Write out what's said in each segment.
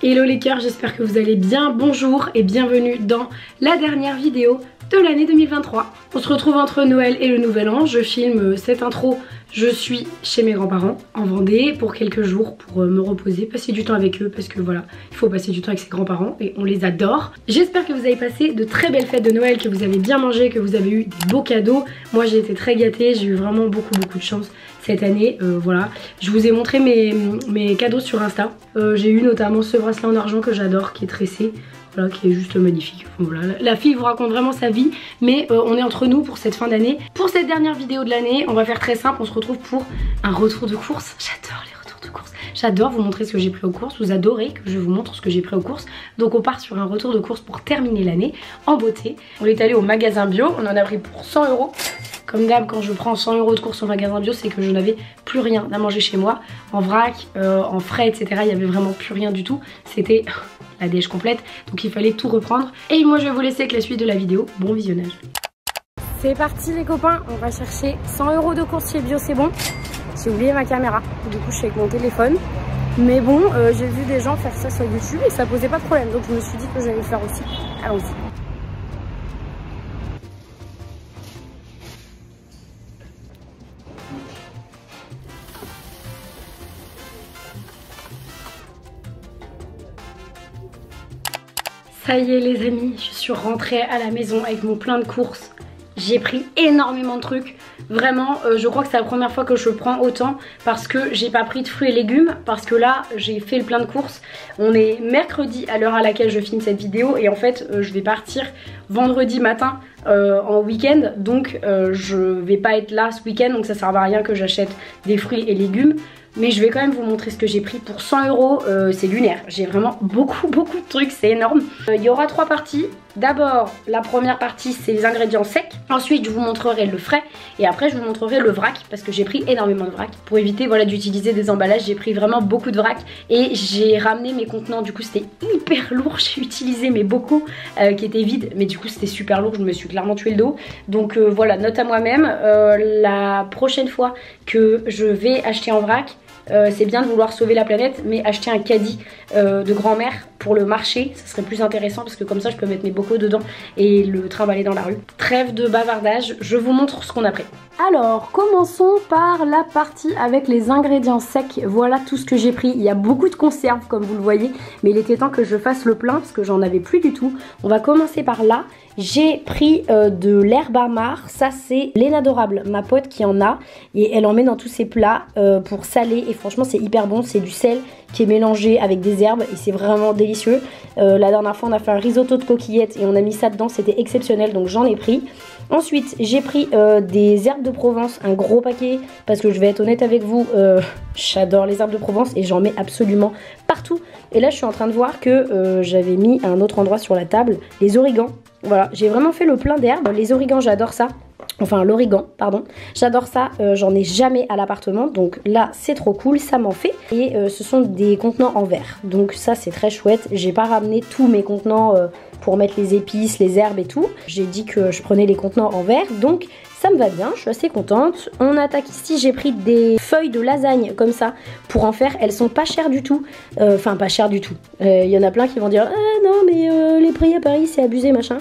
Hello les cœurs, j'espère que vous allez bien. Bonjour et bienvenue dans la dernière vidéo de l'année 2023. On se retrouve entre Noël et le Nouvel An. Je filme cette intro, je suis chez mes grands-parents en Vendée pour quelques jours pour me reposer, passer du temps avec eux parce que voilà, il faut passer du temps avec ses grands-parents et on les adore. J'espère que vous avez passé de très belles fêtes de Noël, que vous avez bien mangé, que vous avez eu des beaux cadeaux. Moi j'ai été très gâtée, j'ai eu vraiment beaucoup de chance cette année. Voilà, je vous ai montré mes cadeaux sur Insta. J'ai eu notamment ce bracelet en argent que j'adore, qui est tressé. Voilà, qui est juste magnifique. Voilà, la fille vous raconte vraiment sa vie, mais on est entre nous pour cette fin d'année. Pour cette dernière vidéo de l'année, on va faire très simple, on se retrouve pour un retour de course. J'adore les retours de course. J'adore vous montrer ce que j'ai pris aux courses, vous adorez que je vous montre ce que j'ai pris aux courses. Donc on part sur un retour de course pour terminer l'année en beauté. On est allé au magasin bio, on en a pris pour 100 €. Comme d'hab, quand je prends 100 € de course au magasin bio, c'est que je n'avais plus rien à manger chez moi. En vrac, en frais, etc. Il n'y avait vraiment plus rien du tout. C'était la dèche complète. Donc il fallait tout reprendre. Et moi, je vais vous laisser avec la suite de la vidéo. Bon visionnage. C'est parti les copains. On va chercher 100 € de course chez Bio, c'est bon. J'ai oublié ma caméra. Du coup, je suis avec mon téléphone. Mais bon, j'ai vu des gens faire ça sur YouTube et ça posait pas de problème. Donc je me suis dit que j'allais le faire aussi. Allons-y. Ça y est les amis, je suis rentrée à la maison avec mon plein de courses. J'ai pris énormément de trucs. Vraiment, je crois que c'est la première fois que je prends autant parce que j'ai pas pris de fruits et légumes. Parce que là, j'ai fait le plein de courses. On est mercredi à l'heure à laquelle je filme cette vidéo. Et en fait, je vais partir vendredi matin en week-end. Donc, je vais pas être là ce week-end. Donc, ça sert à rien que j'achète des fruits et légumes. Mais je vais quand même vous montrer ce que j'ai pris pour 100 €, c'est lunaire. J'ai vraiment beaucoup de trucs, c'est énorme. Il y aura 3 parties. D'abord, la première partie, c'est les ingrédients secs. Ensuite, je vous montrerai le frais. Et après, je vous montrerai le vrac, parce que j'ai pris énormément de vrac. Pour éviter voilà, d'utiliser des emballages, j'ai pris vraiment beaucoup de vrac. Et j'ai ramené mes contenants, du coup, c'était hyper lourd. J'ai utilisé mes bocaux qui étaient vides. Mais du coup, c'était super lourd, je me suis clairement tué le dos. Donc voilà, note à moi-même. La prochaine fois que je vais acheter en vrac, c'est bien de vouloir sauver la planète, mais acheter un caddie de grand-mère pour le marché, ça serait plus intéressant parce que comme ça je peux mettre mes bocaux dedans et le trimballer dans la rue. Trêve de bavardage, je vous montre ce qu'on a pris. Alors commençons par la partie avec les ingrédients secs. Voilà tout ce que j'ai pris. Il y a beaucoup de conserves comme vous le voyez, mais il était temps que je fasse le plein parce que j'en avais plus du tout. On va commencer par là. J'ai pris de l'herbe à marc, ça c'est l'Énadorable, ma pote qui en a et elle en met dans tous ses plats pour saler et franchement c'est hyper bon, c'est du sel qui est mélangé avec des herbes et c'est vraiment délicieux. La dernière fois on a fait un risotto de coquillettes et on a mis ça dedans, c'était exceptionnel donc j'en ai pris. Ensuite j'ai pris des herbes de Provence, un gros paquet parce que je vais être honnête avec vous, j'adore les herbes de Provence et j'en mets absolument partout. Et là je suis en train de voir que j'avais mis à un autre endroit sur la table les origans. Voilà, j'ai vraiment fait le plein d'herbes. Les origans, j'adore ça. Enfin, l'origan, pardon. J'adore ça. J'en ai jamais à l'appartement. Donc là, c'est trop cool. Ça m'en fait. Et ce sont des contenants en verre. Donc ça, c'est très chouette. J'ai pas ramené tous mes contenants pour mettre les épices, les herbes et tout. J'ai dit que je prenais les contenants en verre. Donc ça me va bien, je suis assez contente. On attaque ici, j'ai pris des feuilles de lasagne comme ça pour en faire. Elles sont pas chères du tout. Enfin, pas chères du tout. Il y en a plein qui vont dire « Ah non, mais les prix à Paris, c'est abusé, machin. »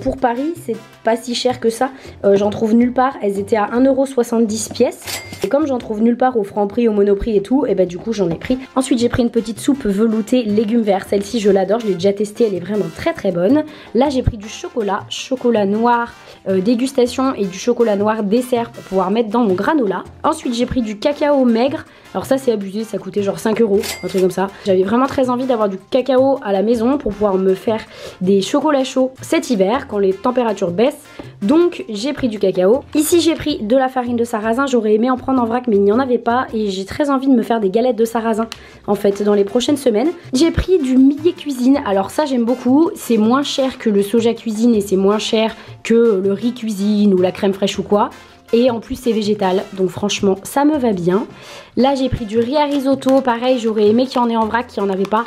Pour Paris, c'est pas si cher que ça. J'en trouve nulle part. Elles étaient à 1,70 € pièce. Et comme j'en trouve nulle part au Franprix, au Monoprix et tout, et bah du coup, j'en ai pris. Ensuite, j'ai pris une petite soupe veloutée légumes verts. Celle-ci, je l'adore. Je l'ai déjà testée. Elle est vraiment très bonne. Là, j'ai pris du chocolat noir dégustation et du chocolat noir dessert pour pouvoir mettre dans mon granola. Ensuite j'ai pris du cacao maigre. Alors ça c'est abusé, ça coûtait genre 5 €, un truc comme ça. J'avais vraiment très envie d'avoir du cacao à la maison pour pouvoir me faire des chocolats chauds cet hiver quand les températures baissent. Donc j'ai pris du cacao. Ici j'ai pris de la farine de sarrasin. J'aurais aimé en prendre en vrac mais il n'y en avait pas. Et j'ai très envie de me faire des galettes de sarrasin en fait dans les prochaines semaines. J'ai pris du millet cuisine. Alors ça j'aime beaucoup. C'est moins cher que le soja cuisine et c'est moins cher que le riz cuisine ou la crème fraîche ou quoi. Et en plus c'est végétal, donc franchement ça me va bien. Là j'ai pris du riz à risotto, pareil j'aurais aimé qu'il y en ait en vrac, qu'il n'y en avait pas.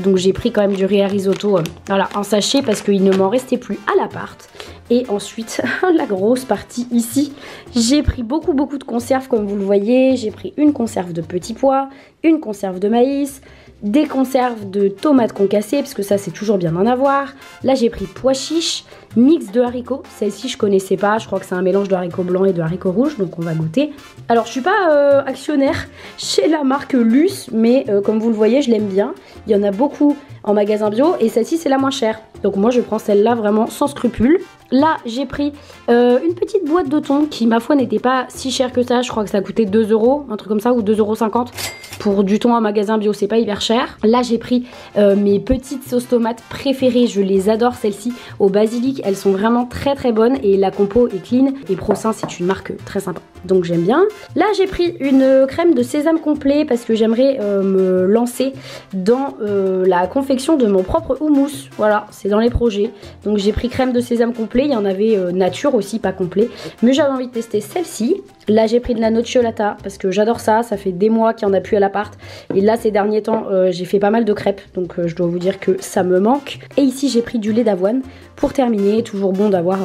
Donc j'ai pris quand même du riz à risotto voilà, en sachet parce qu'il ne m'en restait plus à l'appart. Et ensuite, la grosse partie ici, j'ai pris beaucoup de conserves comme vous le voyez. J'ai pris une conserve de petits pois, une conserve de maïs, des conserves de tomates concassées, parce que ça c'est toujours bien d'en avoir. Là j'ai pris pois chiches, mix de haricots. Celle-ci je connaissais pas, je crois que c'est un mélange de haricots blancs et de haricots rouges, donc on va goûter. Alors je suis pas actionnaire chez la marque Luce, mais comme vous le voyez je l'aime bien. Il y en a beaucoup en magasin bio et celle-ci c'est la moins chère. Donc moi je prends celle-là vraiment sans scrupule. Là j'ai pris une petite boîte de thon qui ma foi n'était pas si chère que ça. Je crois que ça coûtait 2 €, un truc comme ça, ou 2,50 €. Pour du thon en magasin bio c'est pas hyper cher. Là j'ai pris mes petites sauces tomates préférées. Je les adore celles-ci au basilic. Elles sont vraiment très bonnes et la compo est clean. Et Procin c'est une marque très sympa. Donc j'aime bien. Là j'ai pris une crème de sésame complet parce que j'aimerais me lancer dans la confection de mon propre houmous. Voilà, c'est dans les projets. Donc j'ai pris crème de sésame complet. Il y en avait nature aussi, pas complet. Mais j'avais envie de tester celle-ci. Là j'ai pris de la nocciolata parce que j'adore ça. Ça fait des mois qu'il n'y en a plus à l'appart. Et là ces derniers temps j'ai fait pas mal de crêpes. Donc je dois vous dire que ça me manque. Et ici j'ai pris du lait d'avoine pour terminer. Toujours bon d'avoir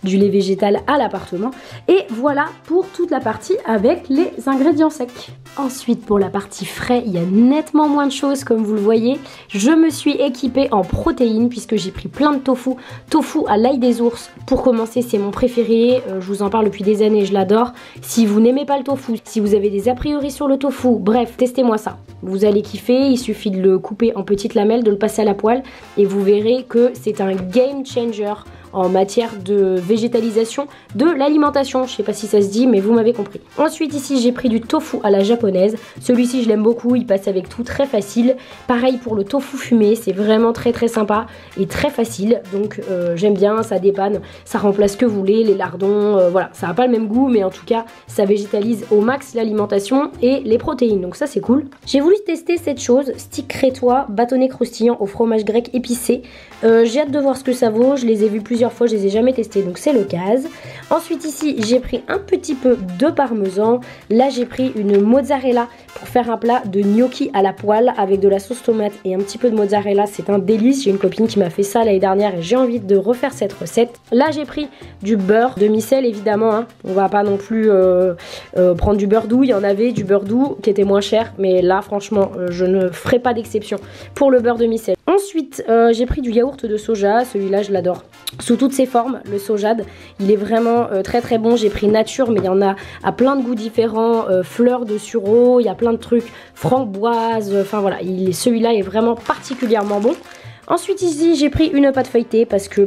du lait végétal à l'appartement. Et voilà pour toute la partie avec les ingrédients secs. Ensuite pour la partie frais, il y a nettement moins de choses comme vous le voyez. Je me suis équipée en protéines puisque j'ai pris plein de tofu. Tofu à l'ail des ours. Pour commencer c'est mon préféré. Je vous en parle depuis des années, je l'adore. Si vous n'aimez pas le tofu, si vous avez des a priori sur le tofu, bref, testez-moi ça. Vous allez kiffer, il suffit de le couper en petites lamelles, de le passer à la poêle et vous verrez que c'est un game changer en matière de végétalisation de l'alimentation. Je sais pas si ça se dit mais vous m'avez compris. Ensuite ici j'ai pris du tofu à la japonaise. Celui-ci je l'aime beaucoup, il passe avec tout, très facile. Pareil pour le tofu fumé, c'est vraiment très sympa et très facile. Donc j'aime bien, ça dépanne, ça remplace ce que vous voulez, les lardons, voilà. Ça n'a pas le même goût mais en tout cas ça végétalise au max l'alimentation et les protéines. Donc ça c'est cool. J'ai voulu tester cette chose, stick crétois, bâtonnet croustillant au fromage grec épicé. J'ai hâte de voir ce que ça vaut, je les ai vus plusieurs fois, je les ai jamais testés donc c'est l'occasion. Ensuite ici j'ai pris un petit peu de parmesan. Là j'ai pris une mozzarella pour faire un plat de gnocchi à la poêle avec de la sauce tomate et un petit peu de mozzarella. C'est un délice, j'ai une copine qui m'a fait ça l'année dernière et j'ai envie de refaire cette recette. Là j'ai pris du beurre demi-sel évidemment, hein. On va pas non plus prendre du beurre doux, il y en avait du beurre doux qui était moins cher mais là franchement je ne ferai pas d'exception pour le beurre demi-sel. Ensuite j'ai pris du yaourt de soja, celui-là je l'adore sous toutes ses formes, le sojade, il est vraiment très bon. J'ai pris nature mais il y en a à plein de goûts différents, fleurs de sureau, il y a plein de trucs, framboise, enfin voilà, celui-là est vraiment particulièrement bon. Ensuite ici j'ai pris une pâte feuilletée parce que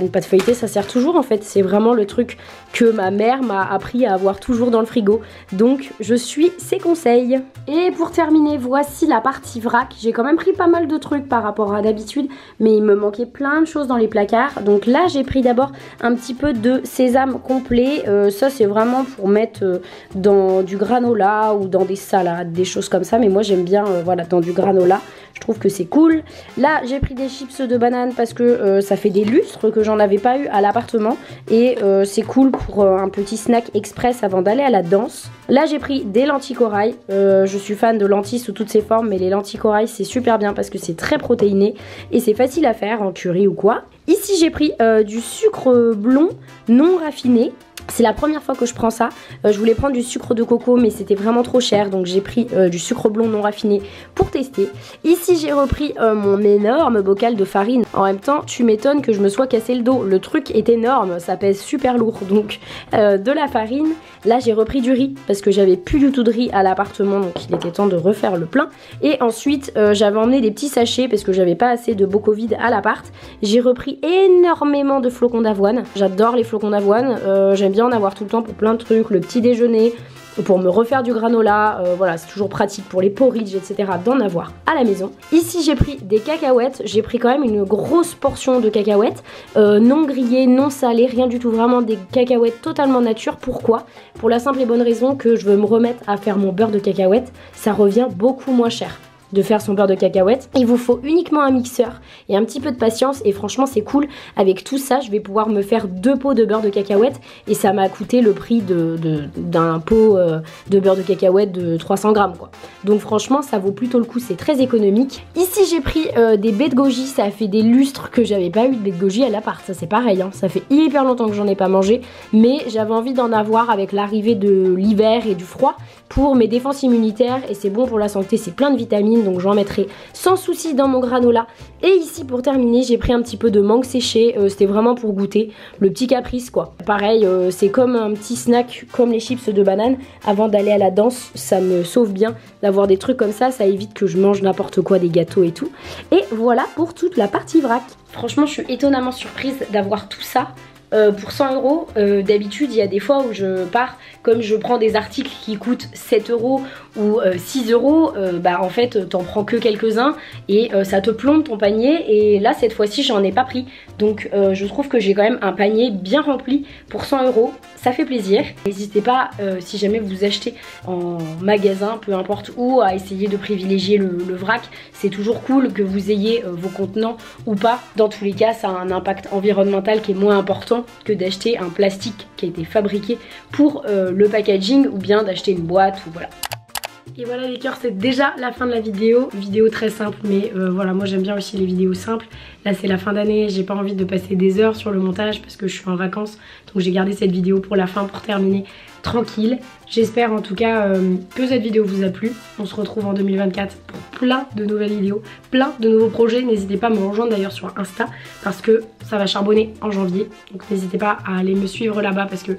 une pâte feuilletée ça sert toujours en fait, c'est vraiment le truc que ma mère m'a appris à avoir toujours dans le frigo, donc je suis ses conseils. Et pour terminer voici la partie vrac. J'ai quand même pris pas mal de trucs par rapport à d'habitude mais il me manquait plein de choses dans les placards. Donc là j'ai pris d'abord un petit peu de sésame complet, ça c'est vraiment pour mettre dans du granola ou dans des salades, des choses comme ça, mais moi j'aime bien voilà, dans du granola, je trouve que c'est cool. Là j'ai pris des chips de banane parce que ça fait des lustres que j'en avais pas eu à l'appartement et c'est cool pour un petit snack express avant d'aller à la danse. Là j'ai pris des lentilles corail, je suis fan de lentilles sous toutes ses formes mais les lentilles corail c'est super bien parce que c'est très protéiné et c'est facile à faire en curry ou quoi. Ici j'ai pris du sucre blond non raffiné. C'est la première fois que je prends ça. Je voulais prendre du sucre de coco mais c'était vraiment trop cher donc j'ai pris du sucre blond non raffiné pour tester. Ici j'ai repris mon énorme bocal de farine. En même temps tu m'étonnes que je me sois cassé le dos. Le truc est énorme, ça pèse super lourd donc de la farine. Là j'ai repris du riz parce que j'avais plus du tout de riz à l'appartement donc il était temps de refaire le plein. Et ensuite j'avais emmené des petits sachets parce que j'avais pas assez de bocaux vides à l'appart. J'ai repris énormément de flocons d'avoine. J'adore les flocons d'avoine, j'aime bien en avoir tout le temps pour plein de trucs, le petit déjeuner, pour me refaire du granola, voilà c'est toujours pratique pour les porridge etc d'en avoir à la maison. Ici j'ai pris des cacahuètes, j'ai pris quand même une grosse portion de cacahuètes, non grillées, non salées, rien du tout, vraiment des cacahuètes totalement nature. Pourquoi? Pour la simple et bonne raison que je veux me remettre à faire mon beurre de cacahuètes, ça revient beaucoup moins cher. de faire son beurre de cacahuète. Il vous faut uniquement un mixeur et un petit peu de patience et franchement c'est cool. Avec tout ça je vais pouvoir me faire 2 pots de beurre de cacahuète et ça m'a coûté le prix d'un pot de beurre de cacahuète de 300 grammes quoi. Donc franchement ça vaut plutôt le coup, c'est très économique. Ici j'ai pris des baies de goji, ça a fait des lustres que j'avais pas eu de baies de goji à l'appart, ça c'est pareil hein. Ça fait hyper longtemps que j'en ai pas mangé mais j'avais envie d'en avoir avec l'arrivée de l'hiver et du froid pour mes défenses immunitaires et c'est bon pour la santé, c'est plein de vitamines donc j'en mettrai sans souci dans mon granola. Et ici pour terminer j'ai pris un petit peu de mangue séchée, c'était vraiment pour goûter, le petit caprice quoi. Pareil c'est comme un petit snack comme les chips de banane avant d'aller à la danse, ça me sauve bien d'avoir des trucs comme ça évite que je mange n'importe quoi, des gâteaux et tout. Et voilà pour toute la partie vrac. Franchement je suis étonnamment surprise d'avoir tout ça. Pour 100 €, d'habitude il y a des fois où je pars, comme je prends des articles qui coûtent 7 € ou 6 €, bah en fait t'en prends que quelques-uns et ça te plombe ton panier et là cette fois-ci j'en ai pas pris. Donc je trouve que j'ai quand même un panier bien rempli pour 100 €, ça fait plaisir. N'hésitez pas si jamais vous achetez en magasin, peu importe où, à essayer de privilégier le vrac. C'est toujours cool que vous ayez vos contenants ou pas. Dans tous les cas ça a un impact environnemental qui est moins important que d'acheter un plastique qui a été fabriqué pour le packaging ou bien d'acheter une boîte ou voilà. Et voilà les cœurs, c'est déjà la fin de la vidéo. Vidéo très simple mais voilà, moi j'aime bien aussi les vidéos simples. Là c'est la fin d'année, j'ai pas envie de passer des heures sur le montage parce que je suis en vacances. Donc j'ai gardé cette vidéo pour la fin pour terminer tranquille. J'espère en tout cas que cette vidéo vous a plu. On se retrouve en 2024 pour plein de nouvelles vidéos, plein de nouveaux projets. N'hésitez pas à me rejoindre d'ailleurs sur Insta parce que ça va charbonner en janvier. Donc n'hésitez pas à aller me suivre là-bas parce que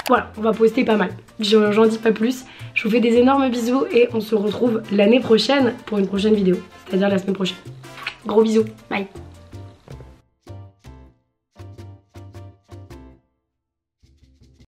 voilà, on va poster pas mal. J'en dis pas plus. Je vous fais des énormes bisous et on se retrouve l'année prochaine pour une prochaine vidéo. C'est-à-dire la semaine prochaine. Gros bisous, bye.